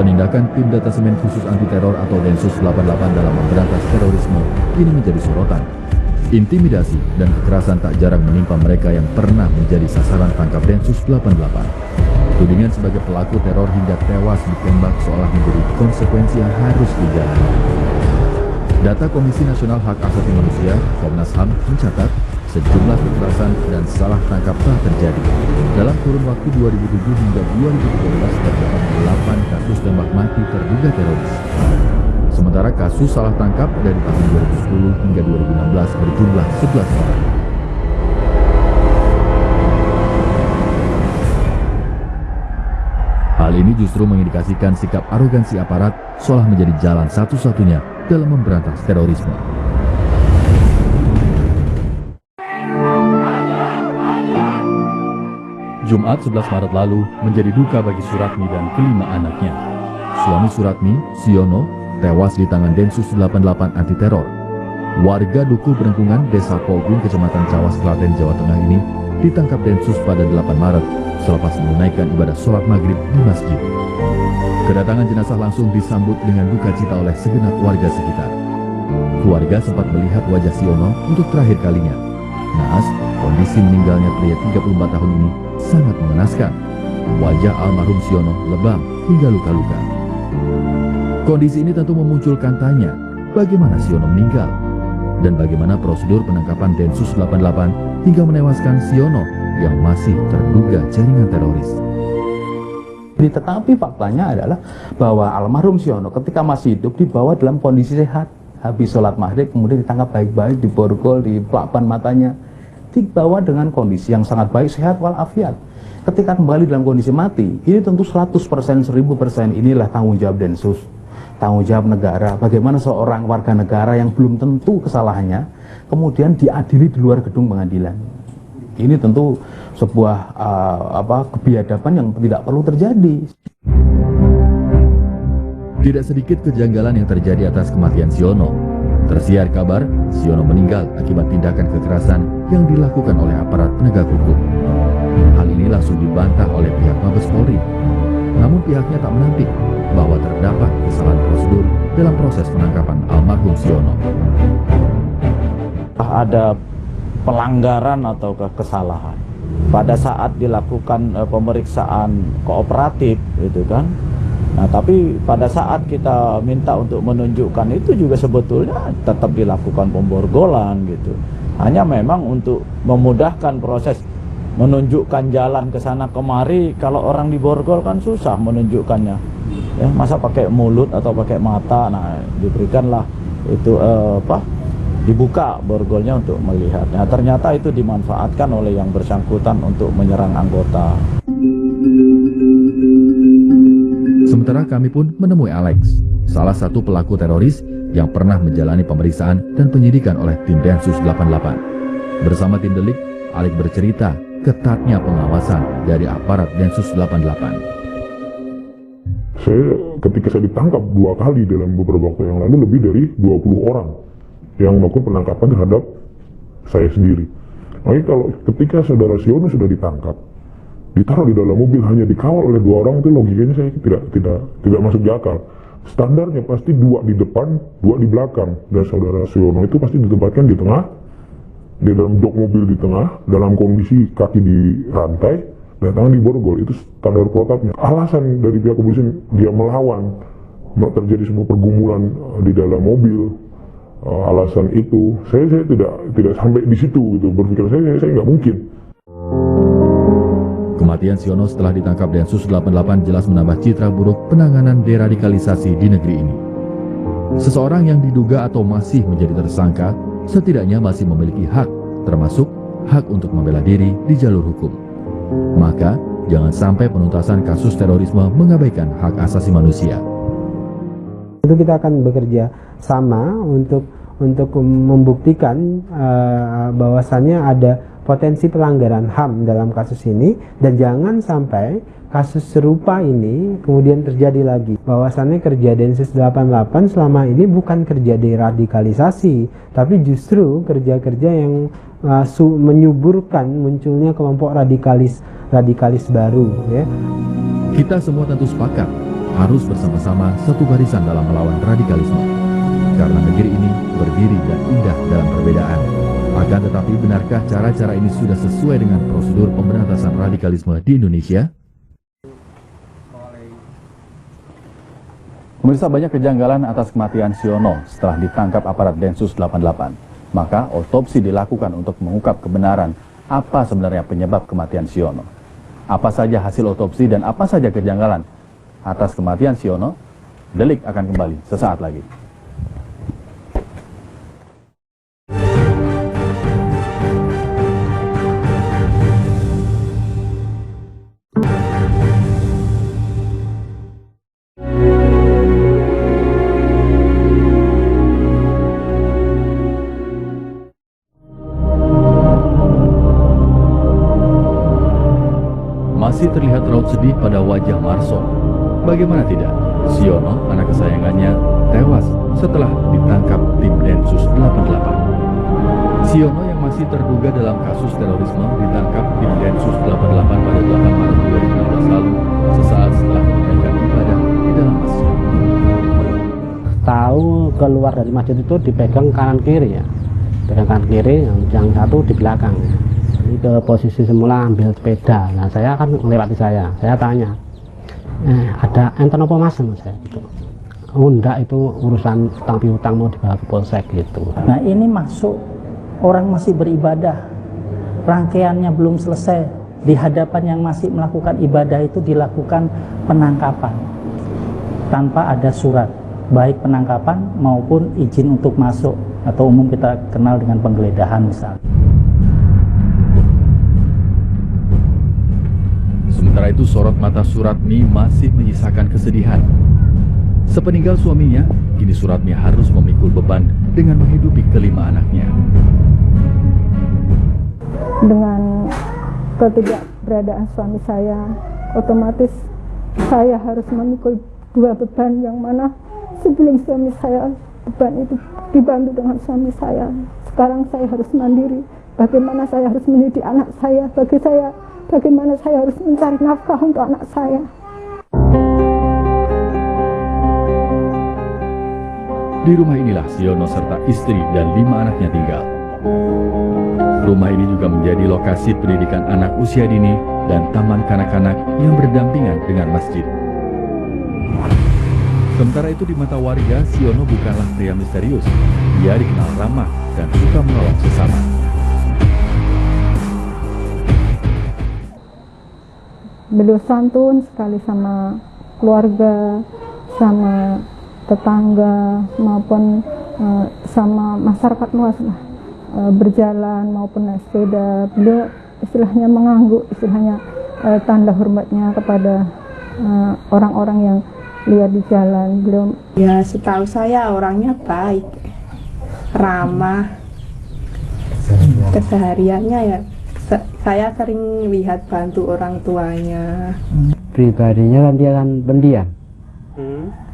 Penindakan tim Detasemen Khusus Anti Teror atau Densus 88 dalam memberantas terorisme kini menjadi sorotan. Intimidasi dan kekerasan tak jarang menimpa mereka yang pernah menjadi sasaran tangkap Densus 88. Tudingan sebagai pelaku teror hingga tewas ditembak seolah menjadi konsekuensi yang harus dijalani. Data Komisi Nasional Hak Asasi Manusia, Komnas HAM, mencatat sejumlah kekerasan dan salah tangkap telah terjadi. Dalam kurun waktu 2007 hingga 2013 terdapat 8 kasus tembak mati terduga teroris. Sementara kasus salah tangkap dari tahun 2010 hingga 2016 berjumlah 11 orang. Hal ini justru mengindikasikan sikap arogansi aparat seolah menjadi jalan satu-satunya dalam memberantas terorisme. Jumat 11 Maret lalu menjadi duka bagi Suratmi dan kelima anaknya. Suami Suratmi, Siono, tewas di tangan Densus 88 anti teror. Warga Duku Berengkungan, Desa Polgung, Kecamatan Cawas, Klaten, Jawa Tengah ini ditangkap Densus pada 8 Maret selepas menunaikan ibadah sholat maghrib di masjid. Kedatangan jenazah langsung disambut dengan duka cita oleh segenap warga sekitar. Keluarga sempat melihat wajah Siono untuk terakhir kalinya. Naas, kondisi meninggalnya pria 34 tahun ini sangat mengenaskan. Wajah almarhum Siono lebam hingga luka-luka. Kondisi ini tentu memunculkan tanya, bagaimana Siono meninggal? Dan bagaimana prosedur penangkapan Densus 88 hingga menewaskan Siono yang masih terduga jaringan teroris? Tetapi faktanya adalah bahwa almarhum Siono ketika masih hidup dibawa dalam kondisi sehat. Habis sholat maghrib kemudian ditangkap baik-baik, diborgol, dipelakban matanya. Dibawa dengan kondisi yang sangat baik, sehat walafiat. Ketika kembali dalam kondisi mati, ini tentu 100%, 1000% inilah tanggung jawab Densus. Tanggung jawab negara, bagaimana seorang warga negara yang belum tentu kesalahannya kemudian diadili di luar gedung pengadilan. Ini tentu sebuah kebiadaban yang tidak perlu terjadi. Tidak sedikit kejanggalan yang terjadi atas kematian Siono. Tersiar kabar, Siono meninggal akibat tindakan kekerasan yang dilakukan oleh aparat penegak hukum. Hal ini langsung dibantah oleh pihak Mabes Polri. Namun pihaknya tak menampik bahwa terdapat kesalahan prosedur dalam proses penangkapan almarhum Siono. Ada pelanggaran atau kesalahan pada saat dilakukan pemeriksaan kooperatif, gitu kan. Nah, tapi pada saat kita minta untuk menunjukkan itu juga sebetulnya tetap dilakukan pemborgolan gitu. Hanya memang untuk memudahkan proses menunjukkan jalan ke sana kemari, kalau orang diborgol kan susah menunjukkannya. Ya, masa pakai mulut atau pakai mata. Nah, diberikanlah itu dibuka borgolnya untuk melihat. Nah, ternyata itu dimanfaatkan oleh yang bersangkutan untuk menyerang anggota. Sementara kami pun menemui Alex, salah satu pelaku teroris yang pernah menjalani pemeriksaan dan penyidikan oleh tim Densus 88. Bersama tim delik, Alex bercerita ketatnya pengawasan dari aparat Densus 88. Ketika saya ditangkap 2 kali dalam beberapa waktu yang lalu, lebih dari 20 orang yang melakukan penangkapan terhadap saya sendiri. Makanya kalau ketika saudara Siono sudah ditangkap, ditaruh di dalam mobil hanya dikawal oleh 2 orang, itu logikanya saya tidak masuk di akal. Standarnya pasti 2 di depan, 2 di belakang, dan saudara Siono itu pasti ditempatkan di tengah, di dalam jok mobil di tengah, dalam kondisi kaki di rantai dan tangan di borgol. Itu standar protapnya. Alasan dari pihak kepolisian dia melawan, terjadi sebuah pergumulan di dalam mobil. Alasan itu saya tidak sampai di situ gitu, berpikir saya nggak mungkin. Kematian Siono setelah ditangkap Densus 88 jelas menambah citra buruk penanganan deradikalisasi di negeri ini. Seseorang yang diduga atau masih menjadi tersangka setidaknya masih memiliki hak, termasuk hak untuk membela diri di jalur hukum. Maka jangan sampai penuntasan kasus terorisme mengabaikan hak asasi manusia. Itu kita akan bekerja sama untuk membuktikan bahwasannya ada potensi pelanggaran HAM dalam kasus ini, dan jangan sampai kasus serupa ini kemudian terjadi lagi. Bahwasannya kerja Densus 88 selama ini bukan kerja deradikalisasi, tapi justru kerja-kerja yang menyuburkan munculnya kelompok radikalis baru. Ya. Kita semua tentu sepakat harus bersama-sama satu barisan dalam melawan radikalisme. Karena negeri ini berdiri dan indah dalam perbedaan. Akan tetapi, benarkah cara-cara ini sudah sesuai dengan prosedur pemberantasan radikalisme di Indonesia? Pemirsa, banyak kejanggalan atas kematian Siono setelah ditangkap aparat Densus 88. Maka otopsi dilakukan untuk mengungkap kebenaran apa sebenarnya penyebab kematian Siono. Apa saja hasil otopsi dan apa saja kejanggalan atas kematian Siono? Delik akan kembali sesaat lagi. Masih terlihat raut sedih pada wajah Marson. Bagaimana tidak, Siono, anak kesayangannya, tewas setelah ditangkap tim Densus 88. Siono yang masih terduga dalam kasus terorisme ditangkap tim Densus 88 pada 8 Maret 2016 lalu, sesaat setelah menunaikan ibadah di dalam masjid. Tahu keluar dari masjid itu dipegang kanan kiri ya, pegang kanan kiri, yang satu di belakang. Jadi ke posisi semula ambil sepeda. Nah saya kan melewati saya tanya, ada enten apa mas? Saya gitu. Oh enggak, itu urusan utang piutang mau dibawa ke polsek gitu. Nah ini masuk orang masih beribadah, rangkaiannya belum selesai, di hadapan yang masih melakukan ibadah itu dilakukan penangkapan tanpa ada surat, baik penangkapan maupun izin untuk masuk, atau umum kita kenal dengan penggeledahan misalnya. Sementara itu, sorot mata Suratmi masih menyisakan kesedihan. Sepeninggal suaminya, kini Suratmi harus memikul beban dengan menghidupi kelima anaknya. Dengan ketidakberadaan suami saya, otomatis saya harus memikul dua beban, yang mana sebelum suami saya, beban itu dibantu dengan suami saya. Sekarang saya harus mandiri. Bagaimana saya harus mendidik anak saya, bagaimana saya harus mencari nafkah untuk anak saya. Di rumah inilah Siono serta istri dan 5 anaknya tinggal. Rumah ini juga menjadi lokasi pendidikan anak usia dini dan taman kanak-kanak yang berdampingan dengan masjid. Sementara itu, di mata warga, Siono bukanlah pria misterius. Dia dikenal ramah dan suka menolong sesama. Beliau santun sekali sama keluarga, sama tetangga, maupun sama masyarakat luas lah. Berjalan maupun naik sepeda, beliau istilahnya mengangguk, istilahnya tanda hormatnya kepada orang-orang yang lihat di jalan. Beliau ya, setahu saya orangnya baik, ramah, kesehariannya ya saya sering lihat bantu orang tuanya. Pribadinya kan dia kan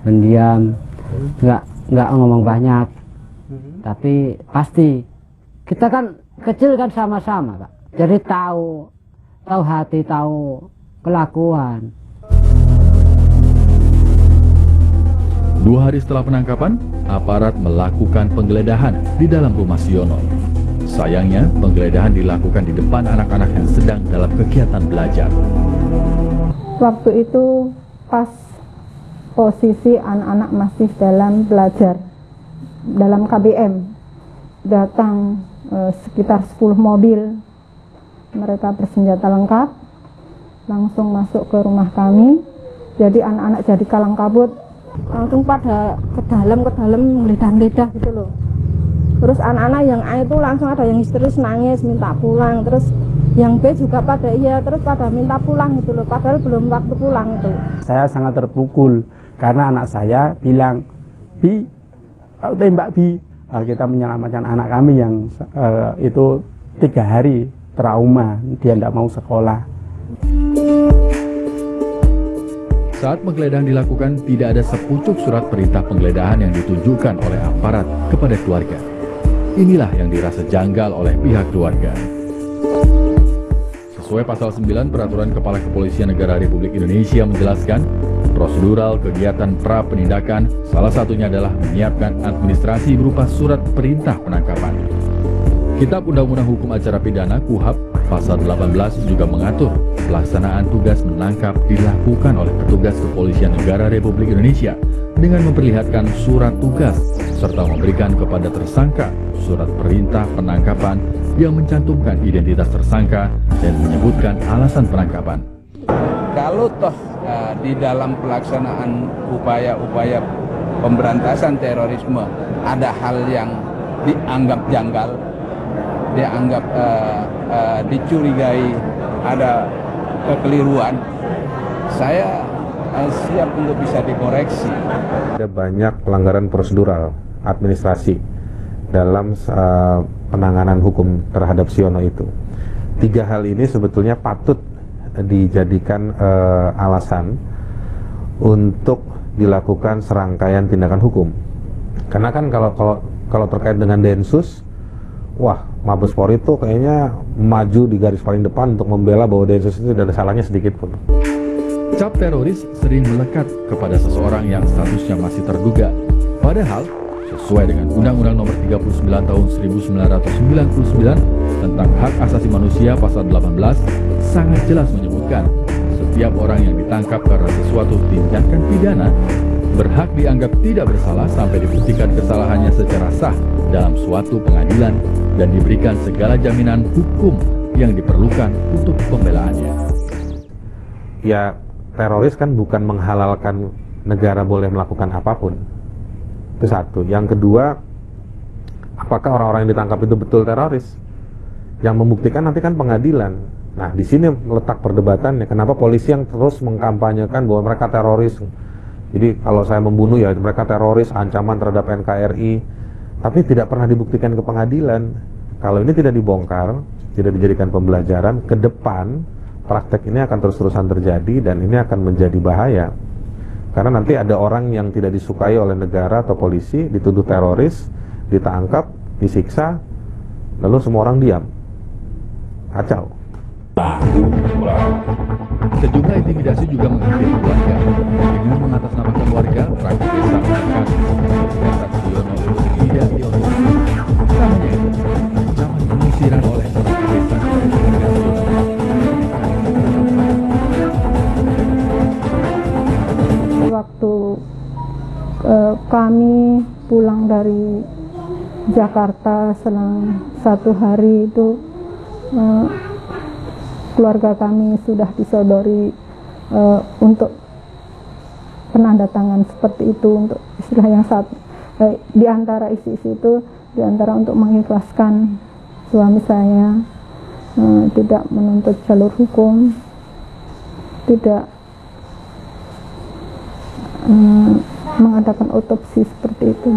pendiam, nggak ngomong banyak, tapi pasti kita kan kecil kan sama-sama Kak. Jadi tahu hati, tahu kelakuan. 2 hari setelah penangkapan, aparat melakukan penggeledahan di dalam rumah Siono. Sayangnya, penggeledahan dilakukan di depan anak-anak yang sedang dalam kegiatan belajar. waktu itu pas posisi anak-anak masih dalam belajar dalam KBM, datang sekitar 10 mobil, mereka bersenjata lengkap, langsung masuk ke rumah kami. Jadi anak-anak jadi kalang kabut, langsung pada ke dalam ngeledah-ngeledah gitu loh. Terus anak-anak yang A itu langsung ada yang histeris nangis minta pulang, terus yang B juga pada terus pada minta pulang gitu loh, padahal belum waktu pulang itu. Saya sangat terpukul karena anak saya bilang, "Bi, tembak Bi." Kita menyelamatkan anak kami yang itu 3 hari trauma, dia tidak mau sekolah. Saat penggeledahan dilakukan, tidak ada sepucuk surat perintah penggeledahan yang ditunjukkan oleh aparat kepada keluarga. Inilah yang dirasa janggal oleh pihak keluarga. Sesuai pasal 9 Peraturan Kepala Kepolisian Negara Republik Indonesia menjelaskan, prosedural kegiatan pra penindakan, salah satunya adalah menyiapkan administrasi berupa surat perintah penangkapan. Kitab Undang-Undang Hukum Acara Pidana KUHP Pasal 18 juga mengatur pelaksanaan tugas menangkap dilakukan oleh petugas Kepolisian Negara Republik Indonesia dengan memperlihatkan surat tugas serta memberikan kepada tersangka surat perintah penangkapan yang mencantumkan identitas tersangka dan menyebutkan alasan penangkapan. Kalau toh di dalam pelaksanaan upaya-upaya pemberantasan terorisme ada hal yang dianggap janggal, dianggap dicurigai ada kekeliruan, saya siap untuk bisa dikoreksi. Ada banyak pelanggaran prosedural administrasi dalam penanganan hukum terhadap Siono itu. 3 hal ini sebetulnya patut dijadikan alasan untuk dilakukan serangkaian tindakan hukum. Karena kan kalau terkait dengan Densus, wah, Mabes Polri itu kayaknya maju di garis paling depan untuk membela bahwa Densus itu tidak ada salahnya sedikit pun. Cap teroris sering melekat kepada seseorang yang statusnya masih terduga. Padahal, sesuai dengan Undang-Undang Nomor 39 Tahun 1999 tentang Hak Asasi Manusia Pasal 18 sangat jelas menyebutkan setiap orang yang ditangkap karena sesuatu tindakan pidana berhak dianggap tidak bersalah sampai dibuktikan kesalahannya secara sah dalam suatu pengadilan dan diberikan segala jaminan hukum yang diperlukan untuk pembelaannya. Ya, teroris kan bukan menghalalkan negara boleh melakukan apapun. Itu satu. Yang kedua, apakah orang-orang yang ditangkap itu betul teroris? Yang membuktikan nanti kan pengadilan. Nah, di sini letak perdebatannya. Kenapa polisi yang terus mengkampanyekan bahwa mereka teroris? Jadi kalau saya membunuh ya mereka teroris, ancaman terhadap NKRI, tapi tidak pernah dibuktikan ke pengadilan. Kalau ini tidak dibongkar, tidak dijadikan pembelajaran, ke depan praktek ini akan terus-terusan terjadi dan ini akan menjadi bahaya. Karena nanti ada orang yang tidak disukai oleh negara atau polisi, dituduh teroris, ditangkap, disiksa, lalu semua orang diam. Kacau. Sejumlah intimidasi juga menghampiri keluarga. Dengan mengatasnamakan warga, perangkat desa menekan Gatot Siono untuk tidak diorganisasi. Tak hanya itu, ancaman pengusiran oleh perangkat desa kepada Siono. Waktu kami pulang dari Jakarta selang 1 hari itu, keluarga kami sudah disodori untuk penandatangan seperti itu, untuk istilah yang di antara isi-isi itu, di antara untuk mengikhlaskan suami saya, tidak menuntut jalur hukum, tidak mengadakan otopsi seperti itu.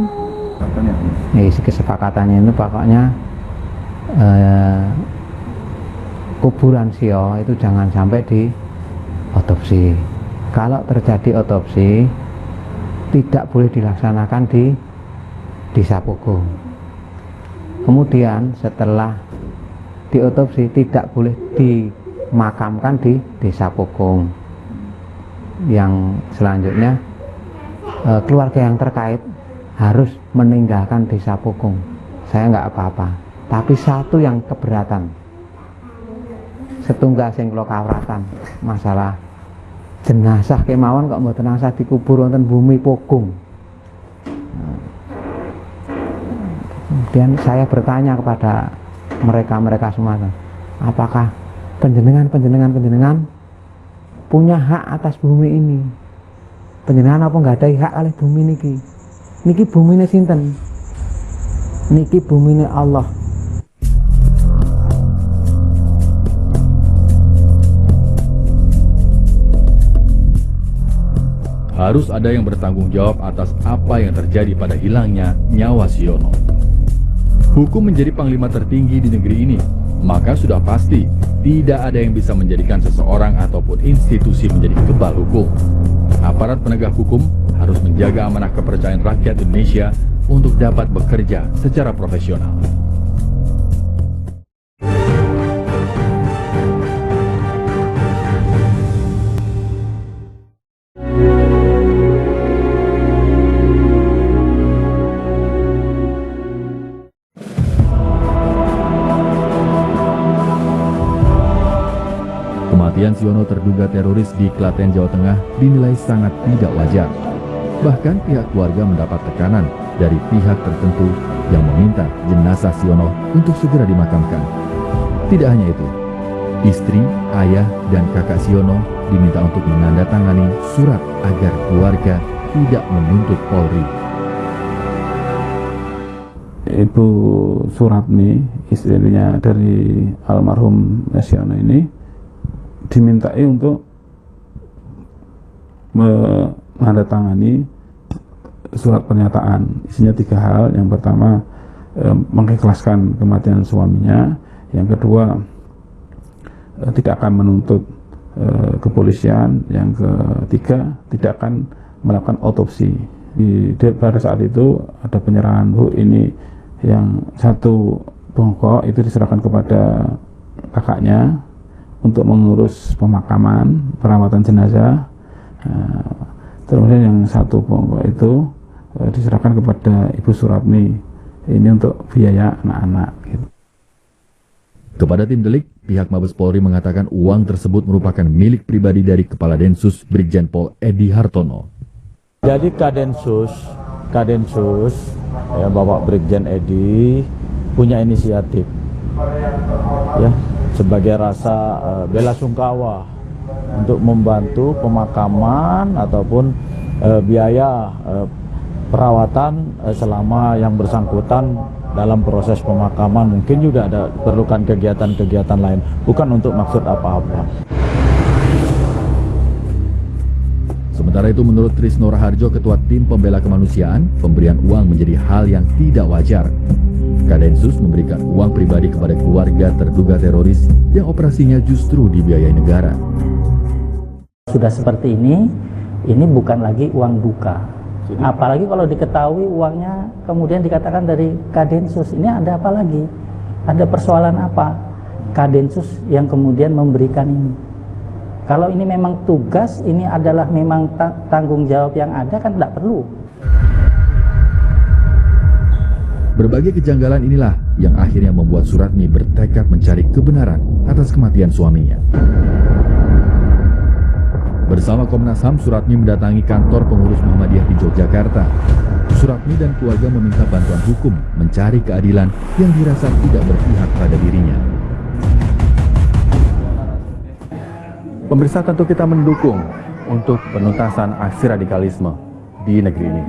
Isi kesepakatannya itu pokoknya kuburan Sio itu jangan sampai di otopsi. Kalau terjadi otopsi tidak boleh dilaksanakan di Desa Pogong. Kemudian setelah diotopsi tidak boleh dimakamkan di Desa Pogong. Yang selanjutnya keluarga yang terkait harus meninggalkan Desa Pogong. Saya nggak apa-apa, tapi satu yang keberatan, setunggal sing kula kawratan masalah jenazah kemawon kok mboten nangsah dikubur wonten bumi Pogong. Kemudian saya bertanya kepada mereka semua, apakah panjenengan punya hak atas bumi ini? Panjenengan apa nggak ada hak oleh bumi niki? Niki bumine sinten? Niki bumine Allah. Harus ada yang bertanggung jawab atas apa yang terjadi pada hilangnya nyawa Siono. Hukum menjadi panglima tertinggi di negeri ini, maka sudah pasti tidak ada yang bisa menjadikan seseorang ataupun institusi menjadi kebal hukum. Aparat penegak hukum harus menjaga amanah kepercayaan rakyat Indonesia untuk dapat bekerja secara profesional. Siono terduga teroris di Klaten, Jawa Tengah dinilai sangat tidak wajar. Bahkan pihak keluarga mendapat tekanan dari pihak tertentu yang meminta jenazah Siono untuk segera dimakamkan. Tidak hanya itu, istri, ayah, dan kakak Siono diminta untuk menandatangani surat agar keluarga tidak menuntut Polri. Ibu Suratmi, istrinya dari almarhum Siono ini, dimintai untuk menandatangani surat pernyataan. Isinya 3 hal. Yang pertama, mengikhlaskan kematian suaminya. Yang kedua, tidak akan menuntut kepolisian. Yang ketiga, tidak akan melakukan otopsi. Pada saat itu ada penyerahan, Bu, ini yang satu bongkok itu diserahkan kepada kakaknya untuk mengurus pemakaman, perawatan jenazah. Terus yang satu bongkok itu diserahkan kepada Ibu Suratmi, ini untuk biaya anak-anak gitu. Kepada tim delik, pihak Mabes Polri mengatakan uang tersebut merupakan milik pribadi dari Kepala Densus Brigjen Pol Edi Hartono. Jadi Kadensus ya, Bapak Brigjen Edi punya inisiatif ya sebagai rasa bela sungkawa untuk membantu pemakaman ataupun biaya perawatan selama yang bersangkutan dalam proses pemakaman. Mungkin juga ada perlukan kegiatan-kegiatan lain, bukan untuk maksud apa-apa. Sementara itu menurut Trisno Raharjo, Ketua Tim Pembela Kemanusiaan, pemberian uang menjadi hal yang tidak wajar. Kadensus memberikan uang pribadi kepada keluarga terduga teroris yang operasinya justru dibiayai negara. Sudah seperti ini bukan lagi uang duka. Apalagi kalau diketahui uangnya kemudian dikatakan dari Kadensus, ini ada apa lagi? Ada persoalan apa? Kadensus yang kemudian memberikan ini. Kalau ini memang tugas, ini adalah memang tanggung jawab yang ada, kan tidak perlu. Berbagai kejanggalan inilah yang akhirnya membuat Suratmi bertekad mencari kebenaran atas kematian suaminya. Bersama Komnas HAM, Suratmi mendatangi kantor pengurus Muhammadiyah di Yogyakarta. Suratmi dan keluarga meminta bantuan hukum mencari keadilan yang dirasa tidak berpihak pada dirinya. Pemirsa, tentu kita mendukung untuk penuntasan aksi radikalisme di negeri ini.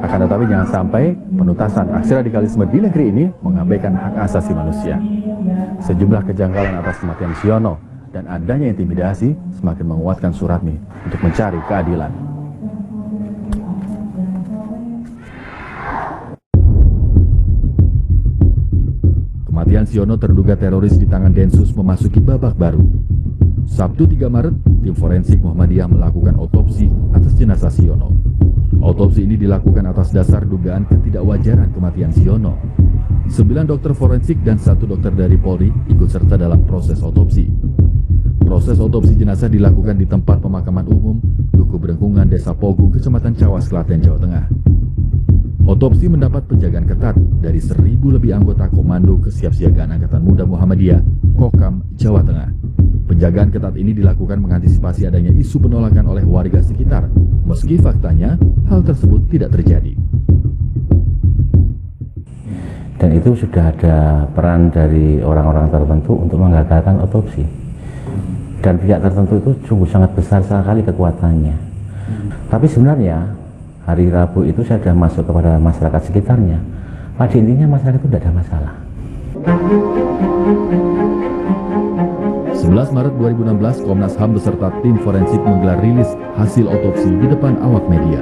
Akan tetapi jangan sampai penuntasan aksi radikalisme di negeri ini mengabaikan hak asasi manusia. Sejumlah kejanggalan atas kematian Siono dan adanya intimidasi semakin menguatkan Suratmi untuk mencari keadilan. Kematian Siono terduga teroris di tangan Densus memasuki babak baru. Sabtu 3 Maret, tim forensik Muhammadiyah melakukan otopsi atas jenazah Siono. Otopsi ini dilakukan atas dasar dugaan ketidakwajaran kematian Siono. 9 dokter forensik dan 1 dokter dari Polri ikut serta dalam proses otopsi. Proses otopsi jenazah dilakukan di tempat pemakaman umum Duku Brengkungan, Desa Pogu, Kecamatan Cawas, Klaten, Jawa Tengah. Otopsi mendapat penjagaan ketat dari 1.000 lebih anggota Komando Kesiapsiagaan Angkatan Muda Muhammadiyah, Kokam, Jawa Tengah. Penjagaan ketat ini dilakukan mengantisipasi adanya isu penolakan oleh warga sekitar, meski faktanya hal tersebut tidak terjadi. Dan itu sudah ada peran dari orang-orang tertentu untuk menggagalkan otopsi. Dan pihak tertentu itu sungguh sangat besar sekali kekuatannya. Tapi sebenarnya hari Rabu itu saya sudah masuk kepada masyarakat sekitarnya. Pada intinya masyarakat itu tidak ada masalah. 11 Maret 2016, Komnas HAM beserta tim forensik menggelar rilis hasil otopsi di depan awak media.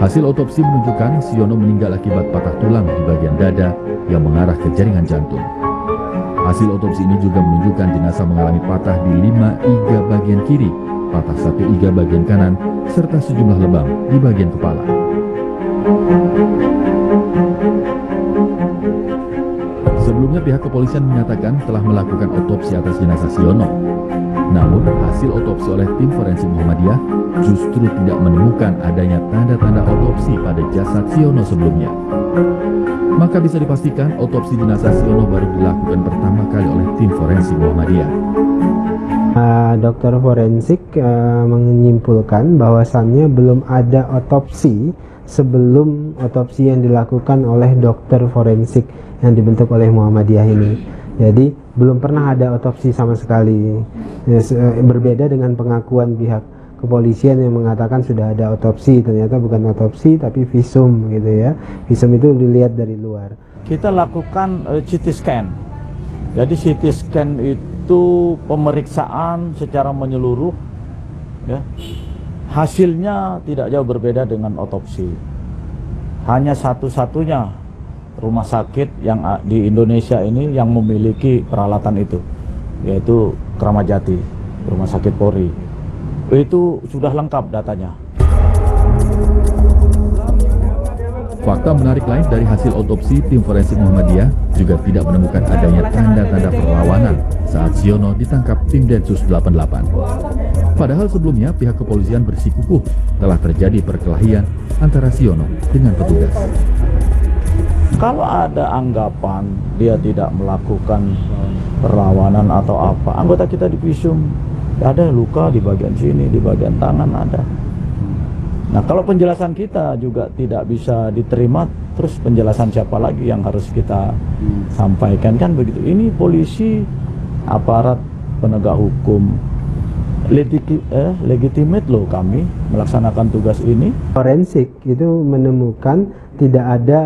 Hasil otopsi menunjukkan Siono meninggal akibat patah tulang di bagian dada yang mengarah ke jaringan jantung. Hasil otopsi ini juga menunjukkan jenazah mengalami patah di 5 iga bagian kiri, patah 1 iga bagian kanan, serta sejumlah lebam di bagian kepala. Sebelumnya pihak kepolisian menyatakan telah melakukan otopsi atas jenazah Siono. Namun hasil otopsi oleh tim forensik Muhammadiyah justru tidak menemukan adanya tanda-tanda otopsi pada jasad Siono sebelumnya. Maka bisa dipastikan otopsi jenazah Siono baru dilakukan pertama kali oleh tim forensik Muhammadiyah. Dokter forensik menyimpulkan bahwasannya belum ada otopsi sebelum otopsi yang dilakukan oleh dokter forensik yang dibentuk oleh Muhammadiyah ini. Jadi belum pernah ada otopsi sama sekali. Berbeda dengan pengakuan pihak kepolisian yang mengatakan sudah ada otopsi, ternyata bukan otopsi tapi visum gitu ya. Visum itu dilihat dari luar. Kita lakukan CT scan. Jadi CT scan itu pemeriksaan secara menyeluruh, ya. Hasilnya tidak jauh berbeda dengan otopsi. Hanya satu-satunya rumah sakit yang di Indonesia ini yang memiliki peralatan itu, yaitu Kramat Jati, Rumah Sakit Polri. Itu sudah lengkap datanya. Fakta menarik lain dari hasil otopsi tim forensik Muhammadiyah juga tidak menemukan adanya tanda-tanda perlawanan saat Siono ditangkap tim Densus 88. Padahal sebelumnya pihak kepolisian bersikukuh telah terjadi perkelahian antara Siono dengan petugas. Kalau ada anggapan dia tidak melakukan perlawanan atau apa, anggota kita divisum, ada luka di bagian sini, di bagian tangan ada. Nah, kalau penjelasan kita juga tidak bisa diterima, terus penjelasan siapa lagi yang harus kita sampaikan, kan begitu. Ini polisi, aparat penegak hukum, legitimate loh kami melaksanakan tugas ini. Forensik itu menemukan tidak ada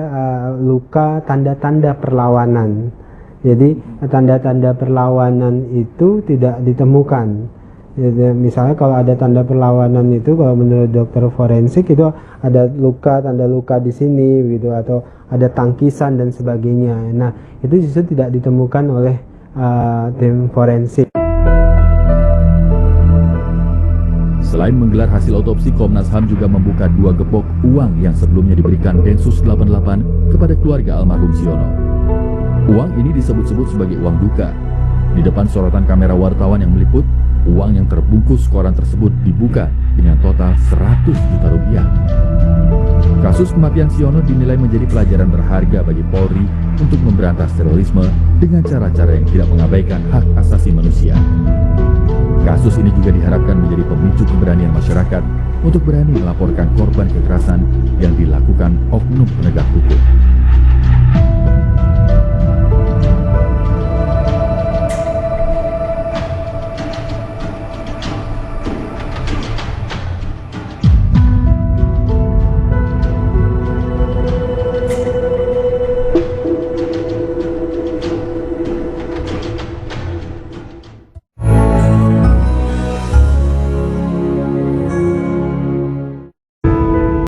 luka tanda-tanda perlawanan. Jadi tanda-tanda perlawanan itu tidak ditemukan. Jadi, misalnya kalau ada tanda perlawanan itu, kalau menurut dokter forensik itu ada luka, tanda luka di sini gitu, atau ada tangkisan dan sebagainya. Nah, itu justru tidak ditemukan oleh tim forensik. Selain menggelar hasil otopsi, Komnas HAM juga membuka 2 gepok uang yang sebelumnya diberikan Densus 88 kepada keluarga almarhum Siono. Uang ini disebut-sebut sebagai uang duka. Di depan sorotan kamera wartawan yang meliput, uang yang terbungkus koran tersebut dibuka dengan total 100 juta rupiah. Kasus kematian Siono dinilai menjadi pelajaran berharga bagi Polri untuk memberantas terorisme dengan cara-cara yang tidak mengabaikan hak asasi manusia. Kasus ini juga diharapkan menjadi pemicu keberanian masyarakat untuk berani melaporkan korban kekerasan yang dilakukan oknum penegak hukum.